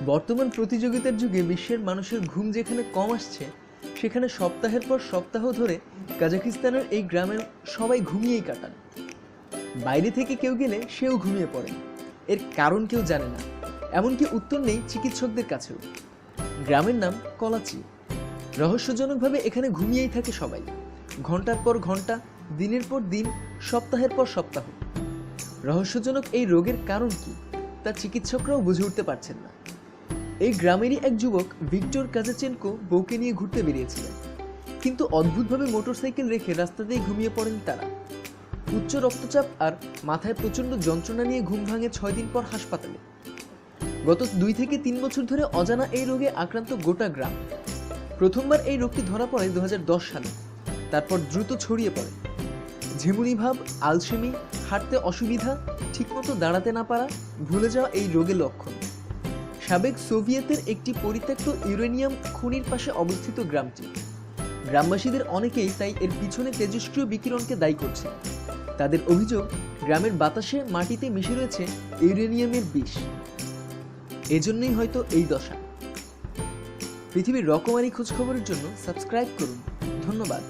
বর্তমান প্রতিযোগিতার যুগে বিশ্বের মানুষের ঘুম যেখানে কম আসছে, সেখানে সপ্তাহের পর সপ্তাহ ধরে কাজাকিস্তানের এই গ্রামের সবাই ঘুমিয়েই কাটান। বাইরে থেকে কেউ গেলে সেও ঘুমিয়ে পড়ে। এর কারণ কেউ জানে না, এমনকি উত্তর নেই চিকিৎসকদের কাছেও। গ্রামের নাম কলাচি। রহস্যজনকভাবে এখানে ঘুমিয়েই থাকে সবাই, ঘন্টার পর ঘন্টা, দিনের পর দিন, সপ্তাহের পর সপ্তাহ। রহস্যজনক এই রোগের কারণ কি তা চিকিৎসকরাও বুঝে উঠতে পারছেন না। এই গ্রামেরই এক যুবক ভিক্টর কাজাচেনকো বউকে নিয়ে ঘুরতে বেরিয়েছিলেন, কিন্তু অদ্ভুতভাবে মোটরসাইকেল রেখে রাস্তাতেই ঘুমিয়ে পড়েন তারা। উচ্চ রক্তচাপ আর মাথায় প্রচণ্ড যন্ত্রণা নিয়ে ঘুম ভাঙে 6 দিন পর হাসপাতালে। গত 2 থেকে 3 বছর ধরে অজানা এই রোগে আক্রান্ত গোটা গ্রাম। প্রথমবার এই রোগটি ধরা পড়ে 2010 সালে, তারপর দ্রুত ছড়িয়ে পড়ে। ঝিমুনি ভাব, আলসেমি, হাঁটতে অসুবিধা, ঠিকমতো দাঁড়াতে না পারা, ভুলে যাওয়া এই রোগের লক্ষণ। সাবেক সোভিয়েতের একটি পরিত্যক্ত ইউরেনিয়াম খনির পাশে অবস্থিত গ্রামটি। গ্রামবাসীদের অনেকেই তাই এর পিছনে তেজস্ক্রিয় বিকিরণকে দায়ী করছে। তাদের অভিযোগ, গ্রামের বাতাসে, মাটিতে মিশে রয়েছে ইউরেনিয়ামের বিষ। এজন্যই হয়তো এই দশা। পৃথিবীর রকমারি খোঁজখবরের জন্য সাবস্ক্রাইব করুন। ধন্যবাদ।